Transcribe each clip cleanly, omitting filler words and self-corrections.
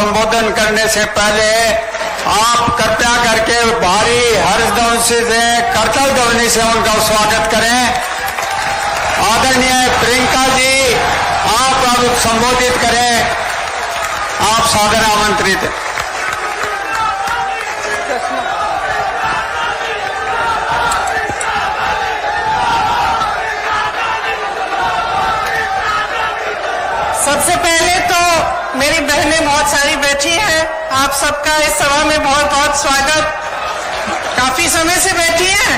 संबोधन करने से पहले आप कृपया करके भारी हर्षध्वनि से करतल ध्वनि से उनका स्वागत करें। आदरणीय प्रियंका जी, आप अब संबोधित करें, आप सादर आमंत्रित हैं। सबसे पहले तो मेरी बहनें बहुत सारी बैठी हैं, आप सबका इस सभा में बहुत बहुत स्वागत। काफी समय से बैठी हैं,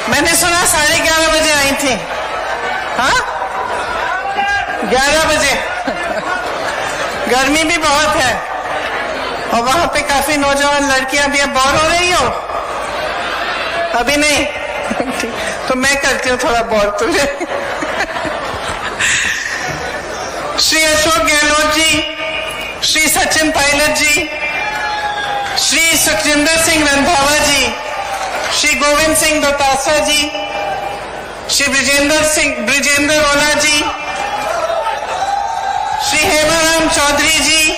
मैंने सुना 11:30 बजे आई थी। हाँ, 11 बजे। गर्मी भी बहुत है और वहां पे काफी नौजवान लड़कियां भी। अब बोर हो रही हो? अभी नहीं तो मैं करती हूँ थोड़ा बोर तुझे। श्री अशोक गहलोत जी, श्री सचिन पायलट जी, श्री सुखजिंदर सिंह रंधावा जी, श्री गोविंद सिंह दोतासरा जी, श्री ब्रिजेंद्र ओला जी, श्री हेमाराम चौधरी जी,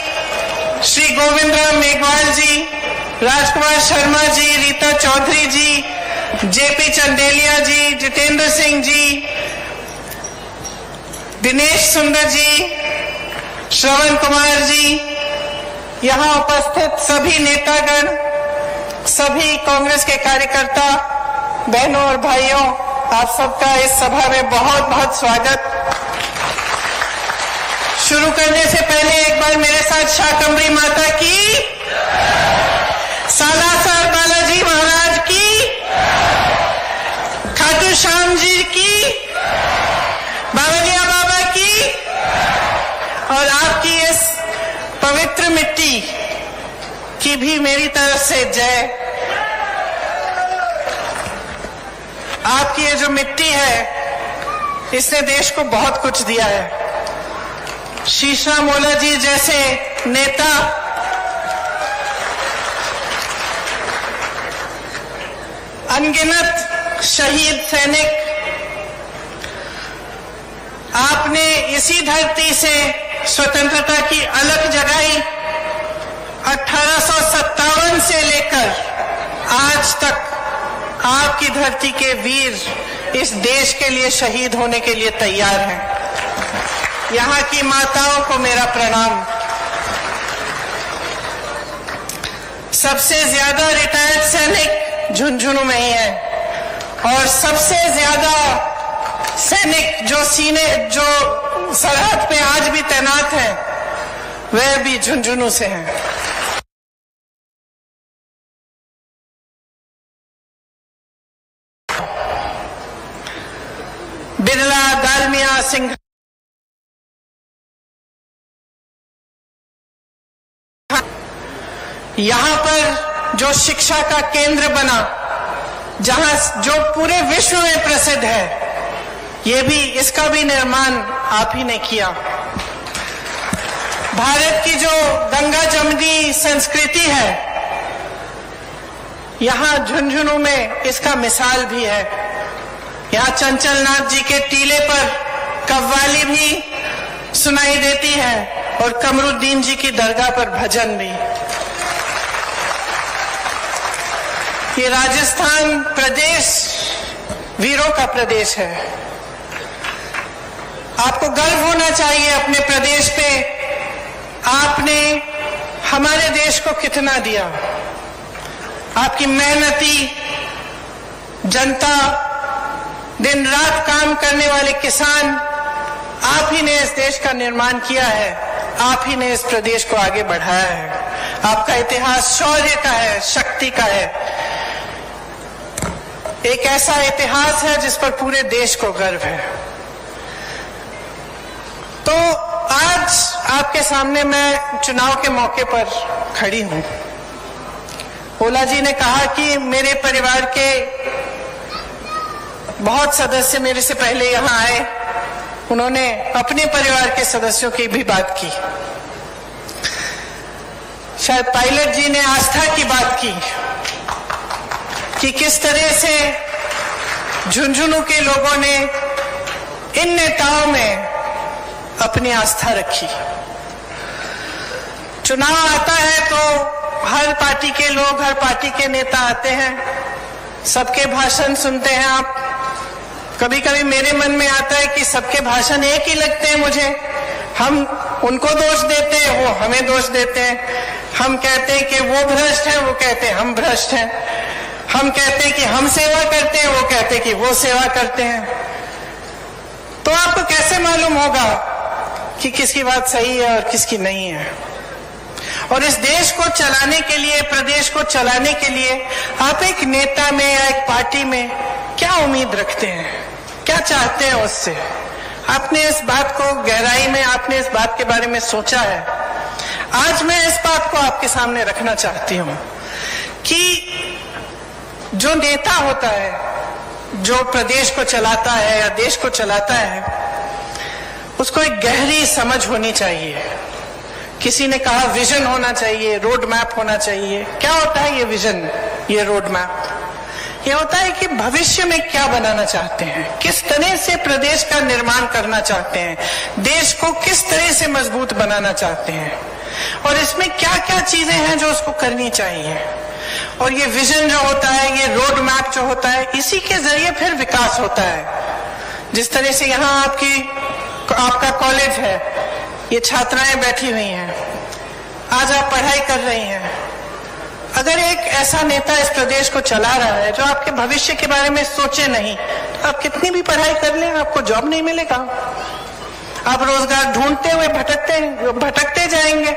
श्री गोविंद राम मेघवाल जी, राजकुमार शर्मा जी, रीता चौधरी जी, जेपी चंदेलिया जी, जितेंद्र सिंह जी, दिनेश सुंदर जी, श्रवण कुमार जी, यहाँ उपस्थित सभी नेतागण, सभी कांग्रेस के कार्यकर्ता, बहनों और भाइयों, आप सबका इस सभा में बहुत बहुत स्वागत। शुरू करने से पहले एक बार मेरे साथ शाकंभरी माता की, सालासर बालाजी महाराज की, खाटू श्याम जी की, बावलिया बाबा की और आपकी इस पवित्र मिट्टी की भी मेरी तरफ से जय। आपकी ये जो मिट्टी है, इसने देश को बहुत कुछ दिया है। शीशराम ओला जी जैसे नेता, अनगिनत शहीद सैनिक, आपने इसी धरती से स्वतंत्रता की अलग जगाई। 1857 से लेकर आज तक आपकी धरती के वीर इस देश के लिए शहीद होने के लिए तैयार हैं। यहाँ की माताओं को मेरा प्रणाम। सबसे ज्यादा रिटायर्ड सैनिक झुंझुनू में ही है और सबसे ज्यादा सैनिक जो सरहद पे आज भी तैनात हैं, वह भी झुंझुनू से हैं। बिरला, दालमिया, सिंह, यहाँ पर जो शिक्षा का केंद्र बना, जहाँ जो पूरे विश्व में प्रसिद्ध है, ये भी, इसका भी निर्माण आप ही ने किया। भारत की जो गंगा जमुनी संस्कृति है, यहाँ झुंझुनू में इसका मिसाल भी है। यहाँ चंचल नाथ जी के टीले पर कव्वाली भी सुनाई देती है और कमरुद्दीन जी की दरगाह पर भजन भी। ये राजस्थान प्रदेश वीरों का प्रदेश है। आपको गर्व होना चाहिए अपने प्रदेश पे। आपने हमारे देश को कितना दिया। आपकी मेहनती जनता, दिन रात काम करने वाले किसान, आप ही ने इस देश का निर्माण किया है, आप ही ने इस प्रदेश को आगे बढ़ाया है। आपका इतिहास शौर्य का है, शक्ति का है। एक ऐसा इतिहास है जिस पर पूरे देश को गर्व है। तो आज आपके सामने मैं चुनाव के मौके पर खड़ी हूं। ओला जी ने कहा कि मेरे परिवार के बहुत सदस्य मेरे से पहले यहाँ आए, उन्होंने अपने परिवार के सदस्यों की भी बात की। शायद पायलट जी ने आस्था की बात की कि किस तरह से झुंझुनू के लोगों ने इन नेताओं में अपनी आस्था रखी। चुनाव आता है तो हर पार्टी के लोग, हर पार्टी के नेता आते हैं, सबके भाषण सुनते हैं आप। कभी कभी मेरे मन में आता है कि सबके भाषण एक ही लगते हैं मुझे। हम उनको दोष देते हैं, वो हमें दोष देते हैं। हम कहते हैं कि वो भ्रष्ट है, वो कहते हैं हम भ्रष्ट हैं। हम कहते हैं कि हम सेवा करते हैं, वो कहते हैं कि वो सेवा करते हैं। तो आपको कैसे मालूम होगा कि किसकी बात सही है और किसकी नहीं है? और इस देश को चलाने के लिए, प्रदेश को चलाने के लिए आप एक नेता में या एक पार्टी में क्या उम्मीद रखते हैं, क्या चाहते हैं उससे? आपने इस बात को गहराई में, आपने इस बात के बारे में सोचा है? आज मैं इस बात को आपके सामने रखना चाहती हूं कि जो नेता होता है, जो प्रदेश को चलाता है या देश को चलाता है, उसको एक गहरी समझ होनी चाहिए। किसी ने कहा विजन होना चाहिए, रोड मैप होना चाहिए। क्या होता है ये विजन, ये रोड मैप? ये होता है कि भविष्य में क्या बनाना चाहते हैं, किस तरह से प्रदेश का निर्माण करना चाहते हैं, देश को किस तरह से मजबूत बनाना चाहते हैं, और इसमें क्या क्या चीजें हैं जो उसको करनी चाहिए। और ये विजन जो होता है, ये रोड मैप जो होता है, इसी के जरिए फिर विकास होता है। जिस तरह से यहाँ आपका कॉलेज है, ये छात्राएं बैठी हुई हैं, आज आप पढ़ाई कर रही हैं। अगर एक ऐसा नेता इस प्रदेश को चला रहा है जो आपके भविष्य के बारे में सोचे नहीं, तो आप कितनी भी पढ़ाई कर लें, आपको जॉब नहीं मिलेगा। आप रोजगार ढूंढते हुए भटकते जाएंगे,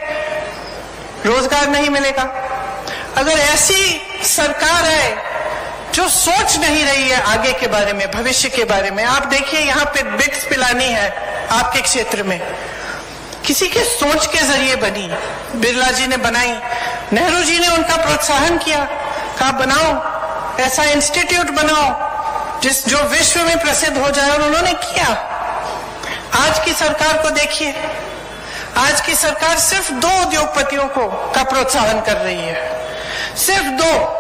रोजगार नहीं मिलेगा। अगर ऐसी सरकार है जो सोच नहीं रही है आगे के बारे में, भविष्य के बारे में, आप देखिए यहाँ पे बिट्स पिलानी है आपके क्षेत्र में, किसी के सोच के जरिए बनी। बिरला जी ने बनाई, नेहरू जी ने उनका प्रोत्साहन किया, कहा बनाओ, ऐसा इंस्टीट्यूट बनाओ जो विश्व में प्रसिद्ध हो जाए, और उन्होंने किया। आज की सरकार को देखिए, आज की सरकार सिर्फ 2 उद्योगपतियों का प्रोत्साहन कर रही है, सिर्फ 2।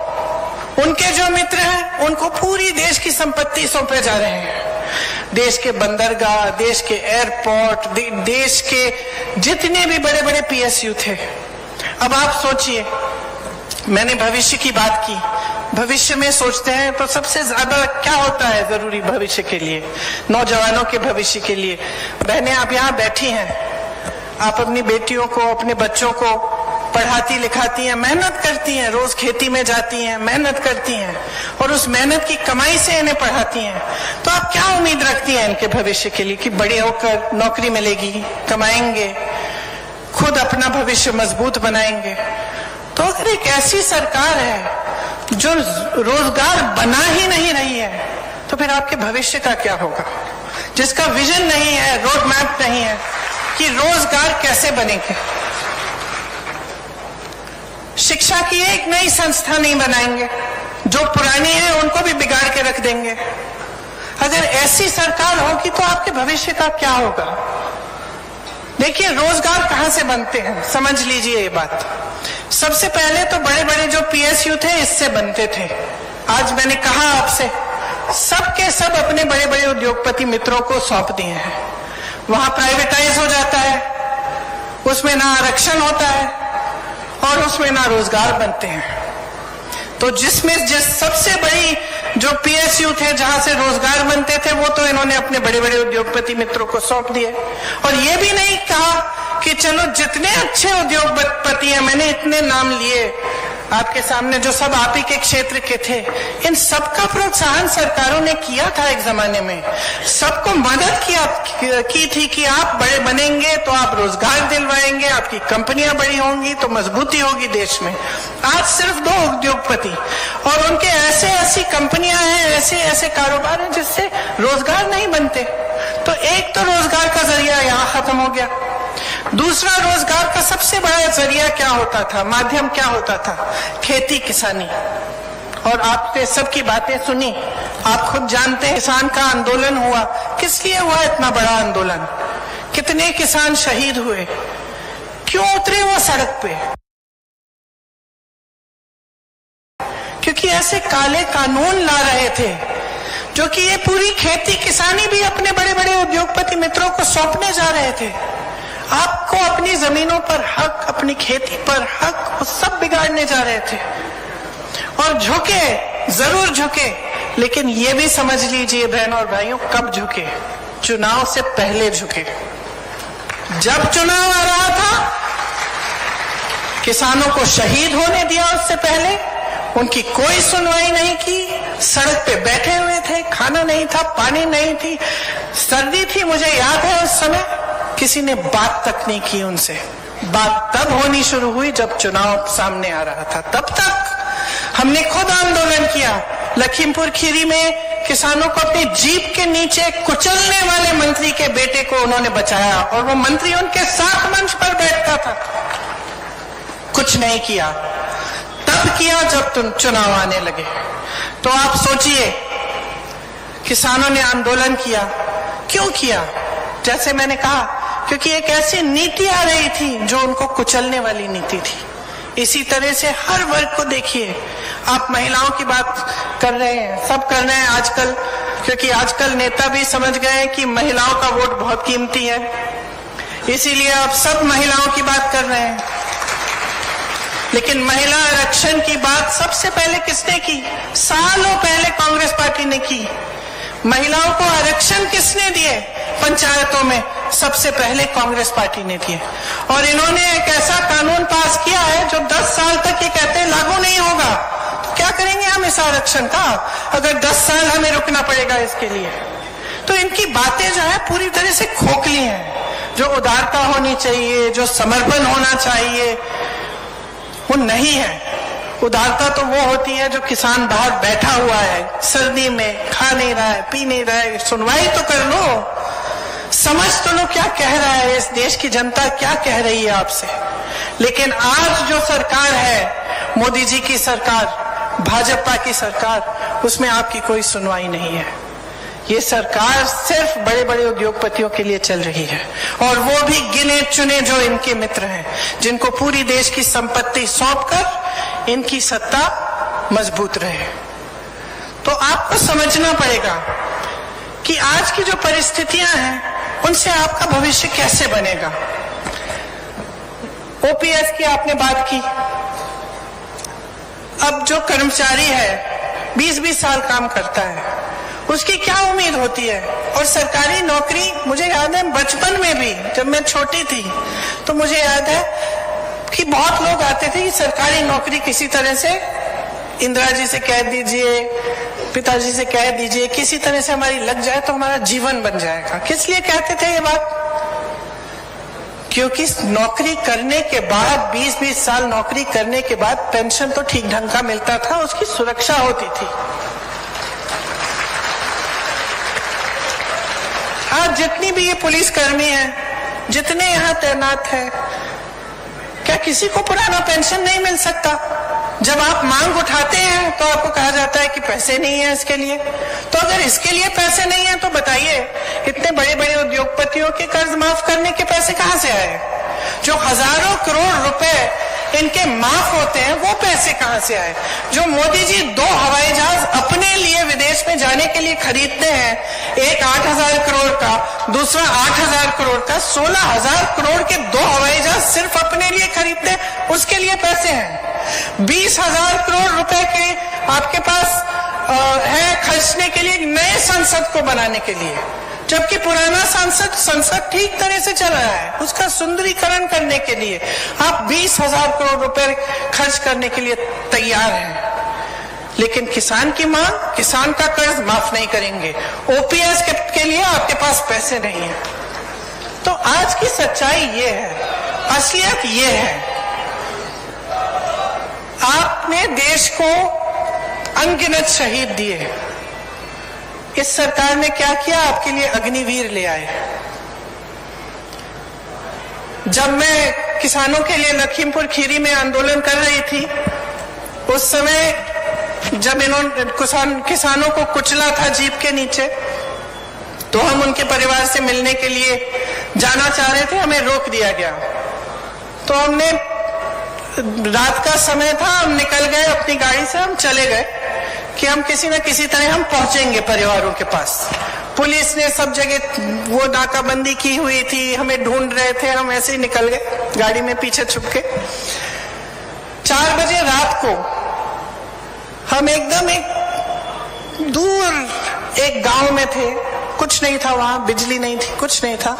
उनके जो मित्र हैं उनको पूरी देश की संपत्ति सौंपे जा रहे हैं। देश के बंदरगाह, देश के एयरपोर्ट, देश के जितने भी बड़े बड़े PSU थे। अब आप सोचिए, मैंने भविष्य की बात की, भविष्य में सोचते हैं तो सबसे ज्यादा क्या होता है जरूरी भविष्य के लिए, नौजवानों के भविष्य के लिए? बहनें आप यहाँ बैठी हैं, आप अपनी बेटियों को, अपने बच्चों को पढ़ाती लिखाती हैं, मेहनत करती हैं, रोज खेती में जाती हैं, मेहनत करती हैं, और उस मेहनत की कमाई से इन्हें पढ़ाती हैं। तो आप क्या उम्मीद रखती हैं इनके भविष्य के लिए कि बड़े होकर नौकरी मिलेगी, कमाएंगे, खुद अपना भविष्य मजबूत बनाएंगे? तो अगर एक ऐसी सरकार है जो रोजगार बना ही नहीं रही है, तो फिर आपके भविष्य का क्या होगा? जिसका विजन नहीं है, रोड मैप नहीं है कि रोजगार कैसे बनेंगे। शिक्षा की एक नई संस्था नहीं बनाएंगे, जो पुरानी है उनको भी बिगाड़ के रख देंगे। अगर ऐसी सरकार होगी तो आपके भविष्य का क्या होगा? देखिए, रोजगार कहां से बनते हैं, समझ लीजिए ये बात। सबसे पहले तो बड़े बड़े जो PSU थे, इससे बनते थे। आज मैंने कहा आपसे, सब के सब अपने बड़े बड़े उद्योगपति मित्रों को सौंप दिए हैं। वहां प्राइवेटाइज हो जाता है, उसमें ना आरक्षण होता है और उसमें ना रोजगार बनते हैं। तो जिस सबसे बड़ी जो PSU थे, जहां से रोजगार बनते थे, वो तो इन्होंने अपने बड़े बड़े उद्योगपति मित्रों को सौंप दिए। और ये भी नहीं कहा कि चलो जितने अच्छे उद्योगपति हैं, मैंने इतने नाम लिए आपके सामने जो सब आप ही के क्षेत्र के थे, इन सबका प्रोत्साहन सरकारों ने किया था एक जमाने में, सबको मदद की थी कि आप बड़े बनेंगे तो आप रोजगार दिलवाएंगे, आपकी कंपनियां बड़ी होंगी तो मजबूती होगी देश में। आज सिर्फ 2 उद्योगपति और उनके ऐसी कंपनियां हैं, ऐसे कारोबार हैं जिससे रोजगार नहीं बनते। तो एक तो रोजगार का जरिया यहाँ खत्म हो गया। दूसरा, रोजगार का सबसे बड़ा जरिया क्या होता था, माध्यम क्या होता था? खेती किसानी। और आपने सबकी बातें सुनी, आप खुद जानते हैं किसान का आंदोलन हुआ, किस लिए हुआ इतना बड़ा आंदोलन? कितने किसान शहीद हुए? क्यों उतरे वो सड़क पे? क्योंकि ऐसे काले कानून ला रहे थे जो कि ये पूरी खेती किसानी भी अपने बड़े बड़े उद्योगपति मित्रों को सौंपने जा रहे थे। आपको अपनी जमीनों पर हक, अपनी खेती पर हक, वो सब बिगाड़ने जा रहे थे। और झुके, जरूर झुके, लेकिन ये भी समझ लीजिए बहनों और भाइयों, कब झुके? चुनाव से पहले झुके। जब चुनाव आ रहा था, किसानों को शहीद होने दिया, उससे पहले उनकी कोई सुनवाई नहीं की। सड़क पे बैठे हुए थे, खाना नहीं था, पानी नहीं थी, सर्दी थी, मुझे याद है उस समय किसी ने बात तक नहीं की उनसे। बात तब होनी शुरू हुई जब चुनाव सामने आ रहा था। तब तक हमने खुद आंदोलन किया। लखीमपुर खीरी में किसानों को अपनी जीप के नीचे कुचलने वाले मंत्री के बेटे को उन्होंने बचाया, और वो मंत्री उनके साथ मंच पर बैठता था। कुछ नहीं किया, तब किया जब तुम चुनाव आने लगे। तो आप सोचिए, किसानों ने आंदोलन किया, क्यों किया? जैसे मैंने कहा, क्योंकि एक ऐसी नीति आ रही थी जो उनको कुचलने वाली नीति थी। इसी तरह से हर वर्ग को देखिए, आप महिलाओं की बात कर रहे हैं, सब कर रहे हैं आजकल, क्योंकि आजकल नेता भी समझ गए कि महिलाओं का वोट बहुत कीमती है, इसीलिए आप सब महिलाओं की बात कर रहे हैं। लेकिन महिला आरक्षण की बात सबसे पहले किसने की? सालों पहले कांग्रेस पार्टी ने की। महिलाओं को आरक्षण किसने दिए? पंचायतों में सबसे पहले कांग्रेस पार्टी ने दिए। और इन्होंने एक ऐसा कानून पास किया है जो 10 साल तक ये कहते हैं लागू नहीं होगा। तो क्या करेंगे हम इस आरक्षण का, अगर 10 साल हमें रुकना पड़ेगा इसके लिए? तो इनकी बातें जो है पूरी तरह से खोखली हैं। जो उदारता होनी चाहिए, जो समर्पण होना चाहिए, वो नहीं है। उदारता तो वो होती है जो किसान बाहर बैठा हुआ है, सर्दी में खा नहीं रहा है, पी नहीं रहा है, सुनवाई तो कर लो, समझ तो लो क्या कह रहा है इस देश की जनता, क्या कह रही है आपसे। लेकिन आज जो सरकार है, मोदी जी की सरकार, भाजपा की सरकार, उसमें आपकी कोई सुनवाई नहीं है। ये सरकार सिर्फ बड़े बड़े उद्योगपतियों के लिए चल रही है, और वो भी गिने चुने जो इनके मित्र हैं, जिनको पूरी देश की संपत्ति सौंपकर इनकी सत्ता मजबूत रहे। तो आपको समझना पड़ेगा कि आज की जो परिस्थितियां हैं, उनसे आपका भविष्य कैसे बनेगा। ओपीएस की आपने बात की। अब जो कर्मचारी है 20-20 साल काम करता है, उसकी क्या उम्मीद होती है? और सरकारी नौकरी, मुझे याद है बचपन में भी जब मैं छोटी थी तो मुझे याद है कि बहुत लोग आते थे कि सरकारी नौकरी किसी तरह से इंदिरा जी से कह दीजिए, पिताजी से कह दीजिए, किसी तरह से हमारी लग जाए तो हमारा जीवन बन जाएगा। किस लिए कहते थे ये बात? क्योंकि नौकरी करने के बाद 20-20 साल नौकरी करने के बाद पेंशन तो ठीक ढंग का मिलता था, उसकी सुरक्षा होती थी। आज जितनी भी ये पुलिसकर्मी हैं, जितने यहाँ तैनात हैं, क्या किसी को पुराना पेंशन नहीं मिल सकता? जब आप मांग उठाते हैं तो आपको कहा जाता है कि पैसे नहीं है इसके लिए। तो अगर इसके लिए पैसे नहीं है तो बताइए, इतने बड़े बड़े उद्योगपतियों के कर्ज माफ करने के पैसे कहां से आए? जो हजारों करोड़ रुपए इनके माफ होते हैं, वो पैसे कहां से आए? जो मोदी जी 2 हवाई जहाज अपने लिए विदेश में जाने के लिए खरीदते हैं, एक 8,000 करोड़ का, दूसरा 8,000 करोड़ का, 16,000 करोड़ के 2 हवाई जहाज सिर्फ अपने लिए खरीदते हैं, उसके लिए पैसे हैं। 20,000 करोड़ रुपए के आपके पास है खर्चने के लिए नए संसद को बनाने के लिए, जबकि पुराना संसद ठीक तरह से चल रहा है। उसका सुंदरीकरण करने के लिए आप 20,000 करोड़ रुपए खर्च करने के लिए तैयार हैं, लेकिन किसान की मांग, किसान का कर्ज माफ नहीं करेंगे। ओपीएस के लिए आपके पास पैसे नहीं है। तो आज की सच्चाई ये है, असलियत ये है, आपने देश को अनगिनत शहीद दिए। इस सरकार ने क्या किया? आपके लिए अग्निवीर ले आए। जब मैं किसानों के लिए लखीमपुर खीरी में आंदोलन कर रही थी, उस समय जब इन्होंने किसानों को कुचला था जीप के नीचे, तो हम उनके परिवार से मिलने के लिए जाना चाह रहे थे, हमें रोक दिया गया। तो हमने, रात का समय था, हम निकल गए अपनी गाड़ी से, हम चले गए कि हम किसी न किसी तरह हम पहुंचेंगे परिवारों के पास। पुलिस ने सब जगह वो नाकाबंदी की हुई थी, हमें ढूंढ रहे थे, हम ऐसे ही निकल गए गाड़ी में पीछे छुप के। 4 बजे रात को हम एकदम एक दूर एक गांव में थे, कुछ नहीं था वहां, बिजली नहीं थी, कुछ नहीं था,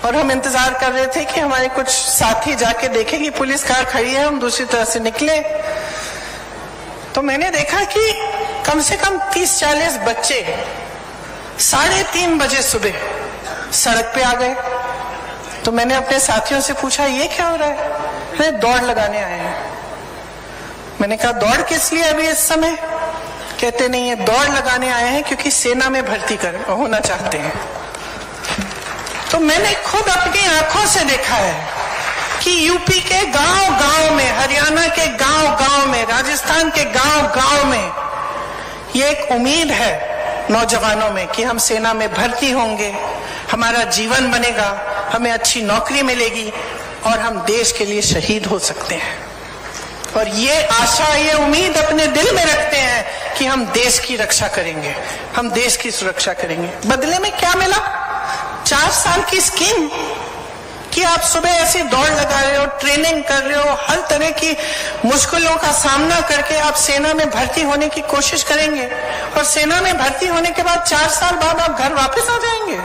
और हम इंतजार कर रहे थे कि हमारे कुछ साथी जाके देखें कि पुलिस कार खड़ी है, हम दूसरी तरफ से निकले। तो मैंने देखा कि कम से कम 30-40 बच्चे 3:30 बजे सुबह सड़क पे आ गए। तो मैंने अपने साथियों से पूछा, ये क्या हो रहा है? अरे दौड़ लगाने आए हैं। मैंने कहा, दौड़ किस लिए अभी इस समय? कहते नहीं, ये दौड़ लगाने आए हैं क्योंकि सेना में भर्ती होना चाहते हैं। तो मैंने खुद अपनी आंखों से देखा है कि यूपी के गांव-गांव में, हरियाणा के गांव-गांव में, राजस्थान के गांव-गांव में ये एक उम्मीद है नौजवानों में कि हम सेना में भर्ती होंगे, हमारा जीवन बनेगा, हमें अच्छी नौकरी मिलेगी और हम देश के लिए शहीद हो सकते हैं। और ये आशा, ये उम्मीद अपने दिल में रखते हैं कि हम देश की रक्षा करेंगे, हम देश की सुरक्षा करेंगे। बदले में क्या मिला? 4 साल की स्कीम कि आप सुबह ऐसी दौड़ लगा रहे हो, ट्रेनिंग कर रहे हो, हर तरह की मुश्किलों का सामना करके आप सेना में भर्ती होने की कोशिश करेंगे, और सेना में भर्ती होने के बाद 4 साल बाद आप घर वापस आ जाएंगे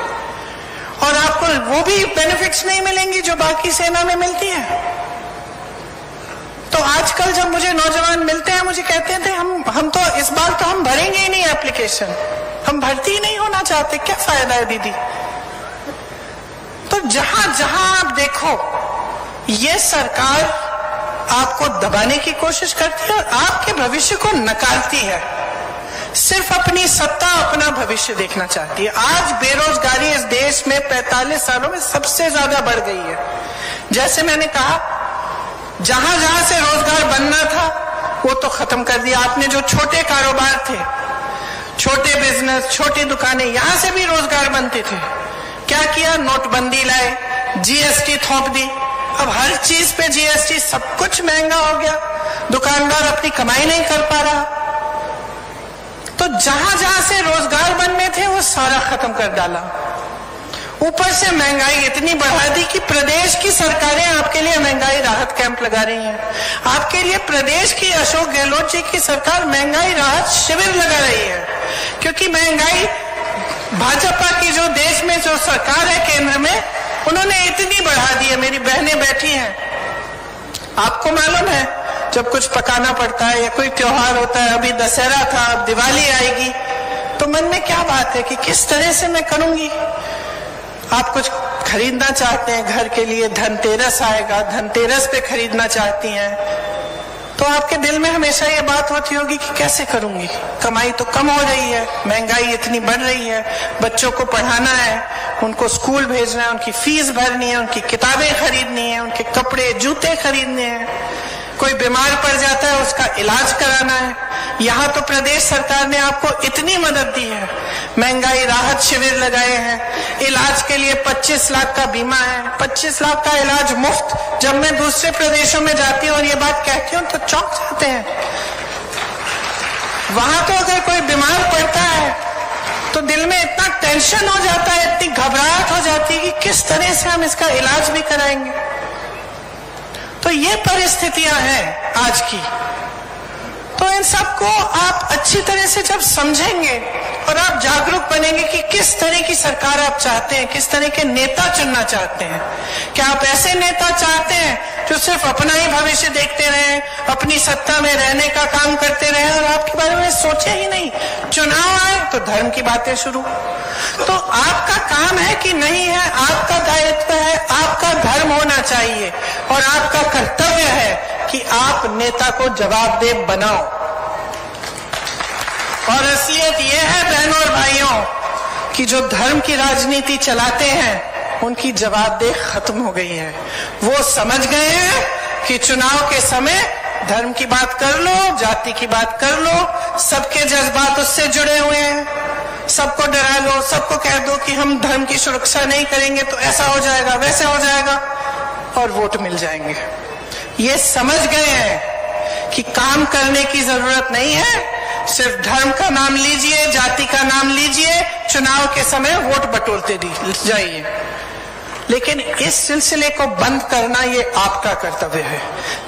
और आपको वो भी बेनिफिट्स नहीं मिलेंगी जो बाकी सेना में मिलती है। तो आजकल जब मुझे नौजवान मिलते हैं, मुझे कहते थे हम तो इस बार तो हम भरेंगे ही नहीं एप्लीकेशन, हम भर्ती ही नहीं होना चाहते, क्या फायदा है दीदी? तो जहां जहां आप देखो, ये सरकार आपको दबाने की कोशिश करती है और आपके भविष्य को नकारती है, सिर्फ अपनी सत्ता, अपना भविष्य देखना चाहती है। आज बेरोजगारी इस देश में 45 सालों में सबसे ज्यादा बढ़ गई है। जैसे मैंने कहा, जहां जहां से रोजगार बनना था वो तो खत्म कर दिया आपने। जो छोटे कारोबार थे, छोटे बिजनेस, छोटी दुकानें, यहां से भी रोजगार बनते थे, क्या किया? नोटबंदी लाए, जीएसटी थोप दी, अब हर चीज पे जीएसटी, सब कुछ महंगा हो गया, दुकानदार अपनी कमाई नहीं कर पा रहा। तो जहां जहां से रोजगार बनने थे वो सारा खत्म कर डाला। ऊपर से महंगाई इतनी बढ़ा दी कि प्रदेश की सरकारें आपके लिए महंगाई राहत कैंप लगा रही हैं। आपके लिए प्रदेश की अशोक गहलोत जी की सरकार महंगाई राहत शिविर लगा रही है, क्योंकि महंगाई भाजपा की जो देश में जो सरकार है केंद्र में, उन्होंने इतनी बढ़ा दी है। मेरी बहनें बैठी हैं, आपको मालूम है जब कुछ पकाना पड़ता है या कोई त्योहार होता है, अभी दशहरा था, अब दिवाली आएगी, तो मन में क्या बात है कि किस तरह से मैं करूंगी। आप कुछ खरीदना चाहते हैं घर के लिए, धनतेरस आएगा, धनतेरस पे खरीदना चाहती हैं, तो आपके दिल में हमेशा ये बात होती होगी कि कैसे करूंगी, कमाई तो कम हो रही है, महंगाई इतनी बढ़ रही है, बच्चों को पढ़ाना है, उनको स्कूल भेजना है, उनकी फीस भरनी है, उनकी किताबें खरीदनी है, उनके कपड़े जूते खरीदने हैं, कोई बीमार पड़ जाता है उसका इलाज कराना है। यहाँ तो प्रदेश सरकार ने आपको इतनी मदद दी है, महंगाई राहत शिविर लगाए हैं, इलाज के लिए 25 लाख का बीमा है, 25 लाख का इलाज मुफ्त। जब मैं दूसरे प्रदेशों में जाती हूँ और ये बात कहती हूँ तो चौंक जाते हैं। वहां तो अगर कोई बीमार पड़ता है तो दिल में इतना टेंशन हो जाता है, इतनी घबराहट हो जाती है कि किस तरह से हम इसका इलाज भी कराएंगे। तो ये परिस्थितियां हैं आज की। तो इन सबको आप अच्छी तरह से जब समझेंगे और आप जागरूक बनेंगे कि किस तरह की सरकार आप चाहते हैं, किस तरह के नेता चुनना चाहते हैं। क्या आप ऐसे नेता चाहते हैं जो सिर्फ अपना ही भविष्य देखते रहे, अपनी सत्ता में रहने का काम करते रहे और आपके बारे में सोचे ही नहीं? चुनाव आए तो धर्म की बातें शुरू। तो आपका काम है कि नहीं है, आपका दायित्व है, आपका धर्म होना चाहिए और आपका कर्तव्य है कि आप नेता को जवाबदेह बनाओ। और असलियत यह है बहनों और भाइयों कि जो धर्म की राजनीति चलाते हैं उनकी जवाबदेही खत्म हो गई है। वो समझ गए हैं कि चुनाव के समय धर्म की बात कर लो, जाति की बात कर लो, सबके जज्बात उससे जुड़े हुए हैं, सबको डरा लो, सबको कह दो कि हम धर्म की सुरक्षा नहीं करेंगे तो ऐसा हो जाएगा, वैसे हो जाएगा और वोट मिल जाएंगे। ये समझ गए हैं कि काम करने की जरूरत नहीं है, सिर्फ धर्म का नाम लीजिए, जाति का नाम लीजिए, चुनाव के समय वोट बटोरते जाइए, लेकिन इस सिलसिले को बंद करना ये आपका कर्तव्य है।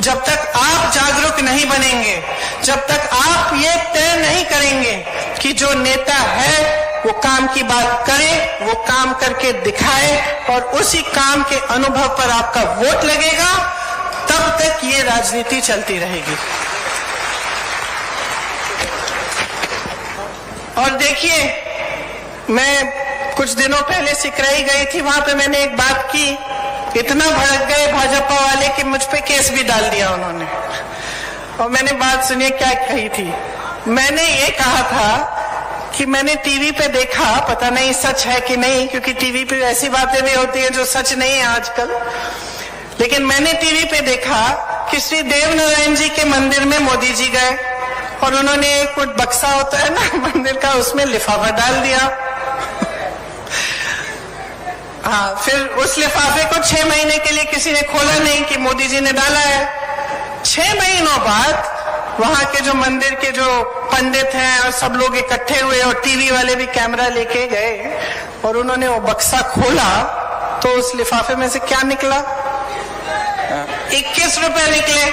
जब तक आप जागरूक नहीं बनेंगे, जब तक आप ये तय नहीं करेंगे कि जो नेता है वो काम की बात करे, वो काम करके दिखाए और उसी काम के अनुभव पर आपका वोट लगेगा, तब तक ये राजनीति चलती रहेगी। और देखिए, मैं कुछ दिनों पहले सिकराई गई थी, वहां पे मैंने एक बात की, इतना भड़क गए भाजपा वाले कि मुझ पे केस भी डाल दिया उन्होंने। और मैंने बात सुनिए क्या कही थी। मैंने ये कहा था कि मैंने टीवी पे देखा, पता नहीं सच है कि नहीं, क्योंकि टीवी पे ऐसी बातें भी होती है जो सच नहीं है आजकल, लेकिन मैंने टीवी पे देखा कि श्री देवनारायण जी के मंदिर में मोदी जी गए और उन्होंने एक बक्सा होता है ना मंदिर का, उसमें लिफाफा डाल दिया। हाँ, फिर उस लिफाफे को 6 महीने के लिए किसी ने खोला नहीं कि मोदी जी ने डाला है। 6 महीनों बाद वहां के जो मंदिर के जो पंडित हैं और सब लोग इकट्ठे हुए और टीवी वाले भी कैमरा लेके गए और उन्होंने वो बक्सा खोला, तो उस लिफाफे में से क्या निकला? 21 रुपए निकले।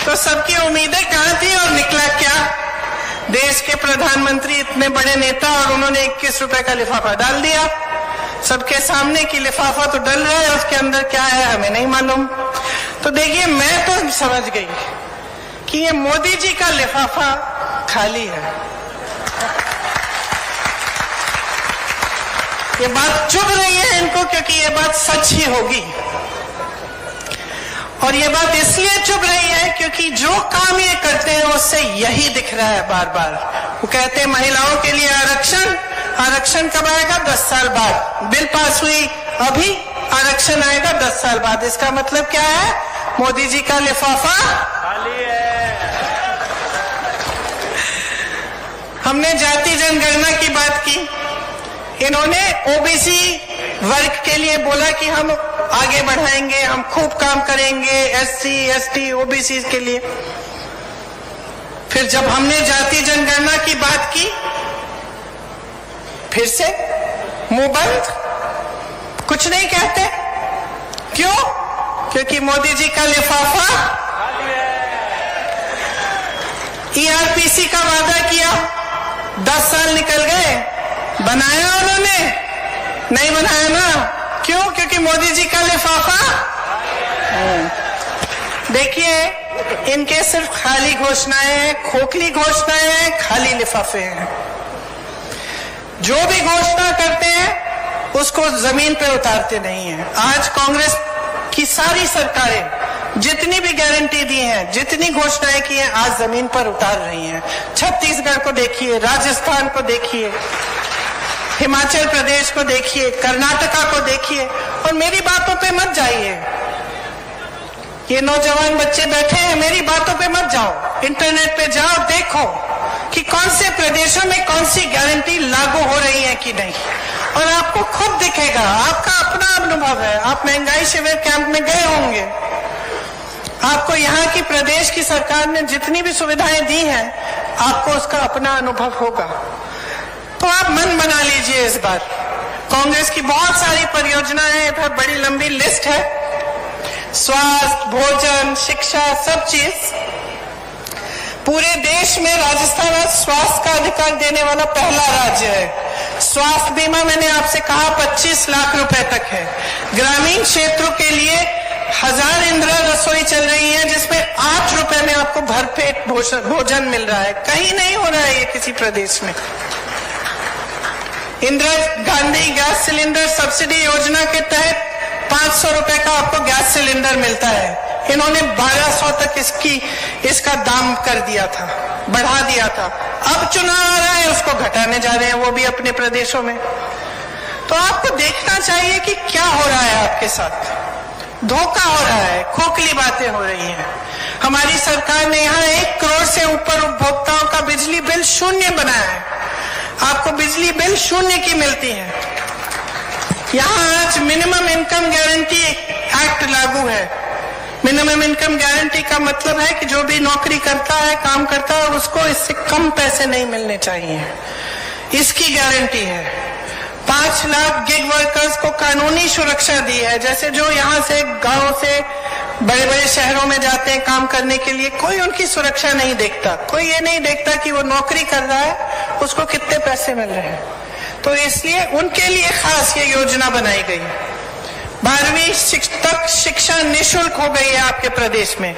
तो सबकी उम्मीदें कहां थी और निकला क्या? देश के प्रधानमंत्री इतने बड़े नेता और उन्होंने 21 रुपए का लिफाफा डाल दिया सबके सामने कि लिफाफा तो डल रहा है, उसके अंदर क्या है हमें नहीं मालूम। तो देखिए, मैं तो समझ गई कि ये मोदी जी का लिफाफा खाली है। ये बात चुभ रही है इनको क्योंकि ये बात सच ही होगी, और ये बात इसलिए चुभ रही है क्योंकि जो काम ये करते हैं उससे यही दिख रहा है बार बार। वो कहते हैं महिलाओं के लिए आरक्षण, आरक्षण कब आएगा? 10 साल बाद। बिल पास हुई अभी, आरक्षण आएगा 10 साल बाद। इसका मतलब क्या है? मोदी जी का लिफाफा खाली है। हमने जाति जनगणना की बात की, इन्होंने ओबीसी वर्ग के लिए बोला कि हम आगे बढ़ाएंगे, हम खूब काम करेंगे एससी, एसटी, ओबीसी के लिए। फिर जब हमने जाति जनगणना की बात की, फिर से मुंह बंद, कुछ नहीं कहते। क्यों? क्योंकि मोदी जी का लिफाफा। ईआरपीसी का वादा किया, 10 साल निकल गए, बनाया उन्होंने? नहीं बनाया ना। क्यों? क्योंकि मोदी जी का लिफाफा। देखिए, इनके सिर्फ खाली घोषणाएं हैं, खोखली घोषणाएं हैं, खाली लिफाफे हैं। जो भी घोषणा करते हैं उसको जमीन पे उतारते नहीं हैं। आज कांग्रेस की सारी सरकारें जितनी भी गारंटी दी हैं, जितनी घोषणाएं की हैं, आज जमीन पर उतार रही हैं। छत्तीसगढ़ को देखिए, राजस्थान को देखिए, हिमाचल प्रदेश को देखिए, कर्नाटका को देखिए, और मेरी बातों पे मत जाइए। ये नौजवान बच्चे बैठे हैं, मेरी बातों पे मत जाओ, इंटरनेट पे जाओ, देखो कि कौन से प्रदेशों में कौन सी गारंटी लागू हो रही है कि नहीं, और आपको खुद दिखेगा। आपका अपना अनुभव है, आप महंगाई शिविर कैंप में गए होंगे, आपको यहाँ की प्रदेश की सरकार ने जितनी भी सुविधाएं दी हैं, आपको उसका अपना अनुभव होगा। तो आप मन बना लीजिए इस बार। कांग्रेस की बहुत सारी परियोजनाएं, इधर बड़ी लंबी लिस्ट है, स्वास्थ्य, भोजन, शिक्षा, सब चीज। पूरे देश में राजस्थान आज स्वास्थ्य का अधिकार देने वाला पहला राज्य है। स्वास्थ्य बीमा मैंने आपसे कहा 25 लाख रुपए तक है। ग्रामीण क्षेत्रों के लिए 1000 इंदिरा रसोई चल रही है, जिसमें 8 रुपए में आपको भरपेट भोजन मिल रहा है। कहीं नहीं हो रहा है ये किसी प्रदेश में। Indira Gandhi gas cylinder subsidy योजना के तहत 500 रुपए का आपको गैस सिलेंडर मिलता है। इन्होंने 1200 तक इसका दाम कर दिया था, बढ़ा दिया था। अब चुनाव आ रहा है, उसको घटाने जा रहे हैं, वो भी अपने प्रदेशों में। तो आपको देखना चाहिए कि क्या हो रहा है आपके साथ। धोखा हो रहा है, खोखली बातें हो रही हैं। हमारी सरकार ने यहाँ 1 करोड़ से ऊपर उपभोक्ताओं का बिजली बिल शून्य बनाया है। आपको बिजली बिल शून्य की मिलती है। यहाँ आज मिनिमम इनकम गारंटी एक्ट लागू है। मिनिमम मिनिमम इनकम गारंटी का मतलब है कि जो भी नौकरी करता है, काम करता है, उसको इससे कम पैसे नहीं मिलने चाहिए, इसकी गारंटी है। 5 लाख गिग वर्कर्स को कानूनी सुरक्षा दी है। जैसे जो यहाँ से गांव से बड़े बड़े शहरों में जाते हैं काम करने के लिए, कोई उनकी सुरक्षा नहीं देखता, कोई ये नहीं देखता कि वो नौकरी कर रहा है उसको कितने पैसे मिल रहे हैं। तो इसलिए उनके लिए खास ये योजना बनाई गई। 12वीं तक शिक्षा निःशुल्क हो गई है आपके प्रदेश में।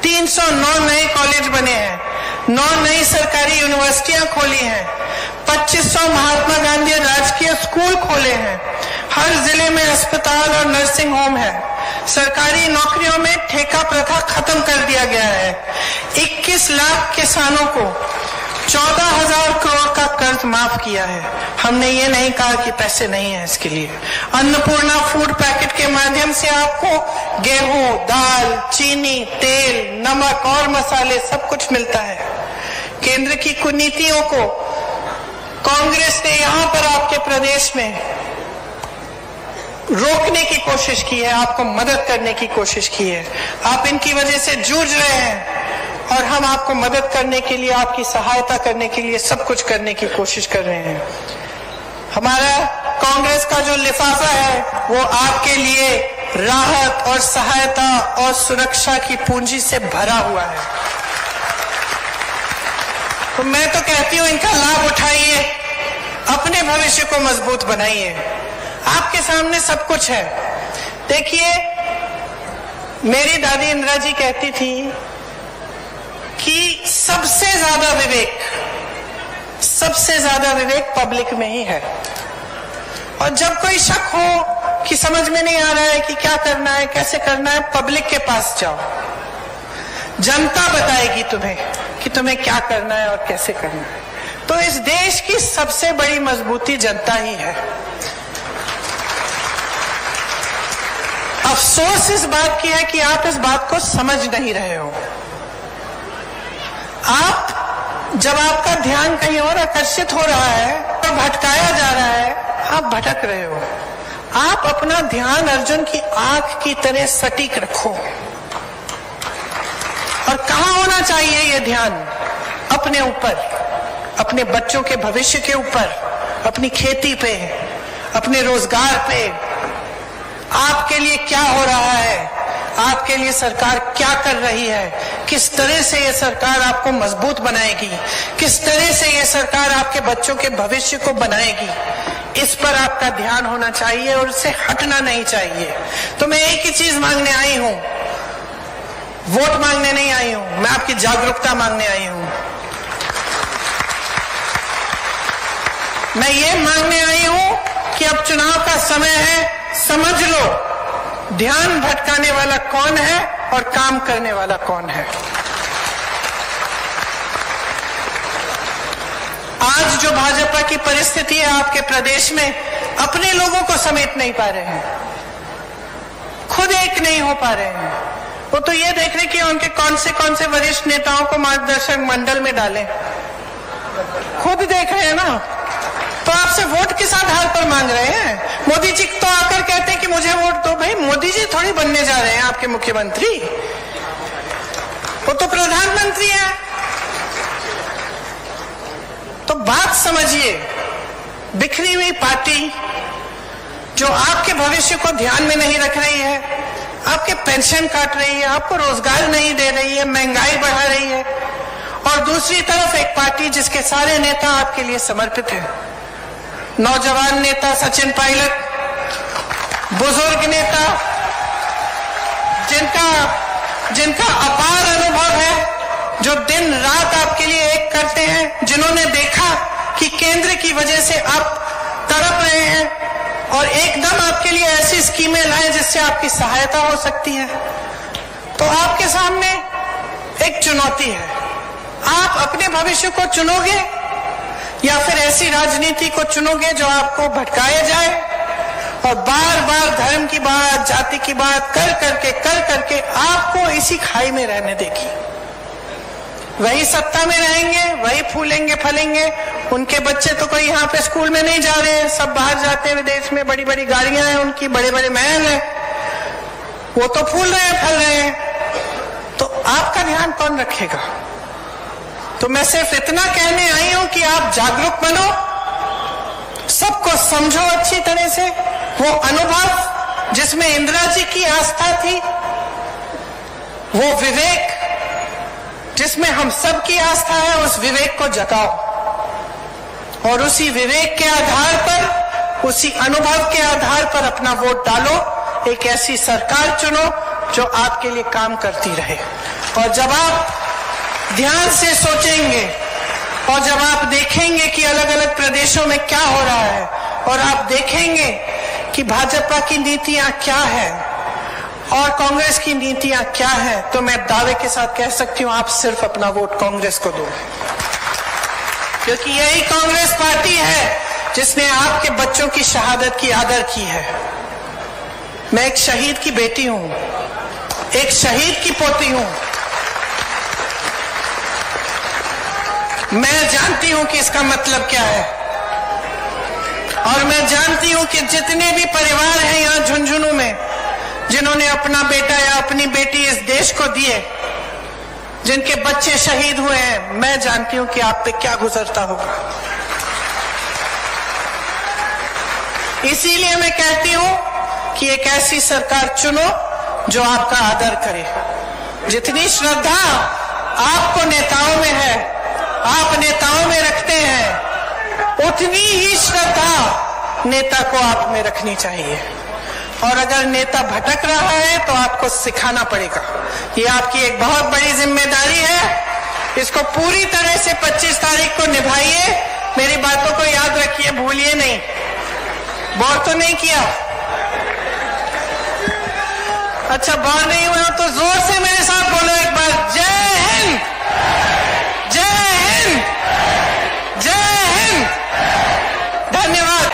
309 नए कॉलेज बने हैं, 9 नई सरकारी यूनिवर्सिटियां खोली हैं, 2500 महात्मा गांधी राजकीय स्कूल खोले हैं, हर जिले में अस्पताल और नर्सिंग होम है, सरकारी नौकरियों में ठेका प्रथा खत्म कर दिया गया है, 21 लाख किसानों को 14,000 करोड़ का कर्ज माफ किया है। हमने ये नहीं कहा कि पैसे नहीं है इसके लिए। अन्नपूर्णा फूड पैकेट के माध्यम से आपको गेहूं, दाल, चीनी, तेल, नमक और मसाले सब कुछ मिलता है। केंद्र की कुनीतियों को कांग्रेस ने यहाँ पर आपके प्रदेश में रोकने की कोशिश की है, आपको मदद करने की कोशिश की है। आप इनकी वजह से जूझ रहे हैं और हम आपको मदद करने के लिए, आपकी सहायता करने के लिए सब कुछ करने की कोशिश कर रहे हैं। हमारा कांग्रेस का जो लिफाफा है वो आपके लिए राहत और सहायता और सुरक्षा की पूंजी से भरा हुआ है। तो मैं तो कहती हूं इनका लाभ उठाइए, अपने भविष्य को मजबूत बनाइए। आपके सामने सब कुछ है। देखिए, मेरी दादी इंदिरा जी कहती थी कि सबसे ज्यादा विवेक पब्लिक में ही है। और जब कोई शक हो कि समझ में नहीं आ रहा है कि क्या करना है, कैसे करना है, पब्लिक के पास जाओ। जनता बताएगी तुम्हें कि तुम्हें क्या करना है और कैसे करना है। तो इस देश की सबसे बड़ी मजबूती जनता ही है। अफसोस इस बात की है कि आप इस बात को समझ नहीं रहे हो। आप जब आपका ध्यान कहीं और आकर्षित हो रहा है और भटकाया जा रहा है, आप भटक रहे हो। आप अपना ध्यान अर्जुन की आंख की तरह सटीक रखो। और कहाँ होना चाहिए ये ध्यान? अपने ऊपर, अपने बच्चों के भविष्य के ऊपर, अपनी खेती पे, अपने रोजगार पे। आपके लिए क्या हो रहा है, आपके लिए सरकार क्या कर रही है, किस तरह से ये सरकार आपको मजबूत बनाएगी, किस तरह से ये सरकार आपके बच्चों के भविष्य को बनाएगी, इस पर आपका ध्यान होना चाहिए और इससे हटना नहीं चाहिए। तो मैं एक ही चीज मांगने आई हूं, वोट मांगने नहीं आई हूं, मैं आपकी जागरूकता मांगने आई हूं। मैं ये मांगने आई हूं कि अब चुनाव का समय है, समझ लो ध्यान भटकाने वाला कौन है और काम करने वाला कौन है। आज जो भाजपा की परिस्थिति है आपके प्रदेश में, अपने लोगों को समेट नहीं पा रहे हैं, खुद एक नहीं हो पा रहे हैं। वो तो ये देख रहे कि उनके कौन से वरिष्ठ नेताओं को मार्गदर्शक मंडल में डालें, खुद देख रहे हैं ना। तो आपसे वोट किस आधार पर मांग रहे हैं? मोदी जी तो आकर कहते हैं कि मुझे वोट दो। भाई, मोदी जी थोड़ी बनने जा रहे हैं आपके मुख्यमंत्री, वो तो प्रधानमंत्री है। तो बात समझिए, बिखरी हुई पार्टी जो आपके भविष्य को ध्यान में नहीं रख रही है, आपके पेंशन काट रही है, आपको रोजगार नहीं दे रही है, महंगाई बढ़ा रही है, और दूसरी तरफ एक पार्टी जिसके सारे नेता आपके लिए समर्पित हैं। नौजवान नेता सचिन पायलट, बुजुर्ग नेता जिनका अपार अनुभव है, जो दिन रात आपके लिए एक करते हैं, जिन्होंने देखा कि केंद्र की वजह से आप तड़प रहे हैं और एकदम आपके लिए ऐसी स्कीमें लाए जिससे आपकी सहायता हो सकती है। तो आपके सामने एक चुनौती है, आप अपने भविष्य को चुनोगे या फिर ऐसी राजनीति को चुनोगे जो आपको भटकाए जाए और बार बार धर्म की बात, जाति की बात कर करके आपको इसी खाई में रहने देगी। वही सत्ता में रहेंगे, वही फूलेंगे फलेंगे। उनके बच्चे तो कोई यहाँ पे स्कूल में नहीं जा रहे हैं, सब बाहर जाते हैं विदेश में, बड़ी बड़ी गाड़ियां हैं उनकी, बड़े बड़े महल हैं, वो तो फूल रहे हैं फल रहे हैं। आपका ध्यान कौन रखेगा? तो मैं सिर्फ इतना कहने आई हूं कि आप जागरूक बनो, सबको समझो अच्छी तरह से। वो अनुभव जिसमें इंदिरा जी की आस्था थी, वो विवेक जिसमें हम सब की आस्था है, उस विवेक को जगाओ और उसी विवेक के आधार पर, उसी अनुभव के आधार पर अपना वोट डालो। एक ऐसी सरकार चुनो जो आपके लिए काम करती रहे। और जब आप ध्यान से सोचेंगे और जब आप देखेंगे कि अलग अलग प्रदेशों में क्या हो रहा है और आप देखेंगे कि भाजपा की नीतियां क्या है और कांग्रेस की नीतियां क्या है, तो मैं दावे के साथ कह सकती हूं आप सिर्फ अपना वोट कांग्रेस को दो, क्योंकि यही कांग्रेस पार्टी है जिसने आपके बच्चों की शहादत की आदर की है। मैं एक शहीद की बेटी हूं, एक शहीद की पोती हूं। मैं जानती हूं कि इसका मतलब क्या है और मैं जानती हूं कि जितने भी परिवार हैं यहां झुंझुनू में, जिन्होंने अपना बेटा या अपनी बेटी इस देश को दिए, जिनके बच्चे शहीद हुए हैं, मैं जानती हूं कि आप पे क्या गुजरता होगा। इसीलिए मैं कहती हूं कि एक ऐसी सरकार चुनो जो आपका आदर करे। जितनी श्रद्धा आपको नेताओं में है, आप नेताओं में रखते हैं, उतनी ही श्रद्धा नेता को आप में रखनी चाहिए। और अगर नेता भटक रहा है तो आपको सिखाना पड़ेगा। ये आपकी एक बहुत बड़ी जिम्मेदारी है। इसको पूरी तरह से 25 तारीख को निभाइए। मेरी बातों को याद रखिए, भूलिए नहीं। बोर तो नहीं किया? अच्छा, बोर नहीं हुआ तो जोर से मेरे साथ बोलो एक बार, जय हिंद, जय हिंद, जय हिंद। धन्यवाद।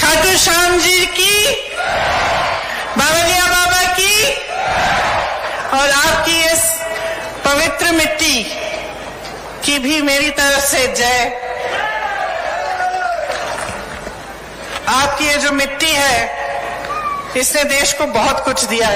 खाटू श्याम जी की, बावलिया बाबा की और आपकी इस पवित्र मिट्टी की भी मेरी तरफ से जय। आपकी ये जो मिट्टी है, इसने देश को बहुत कुछ दिया है।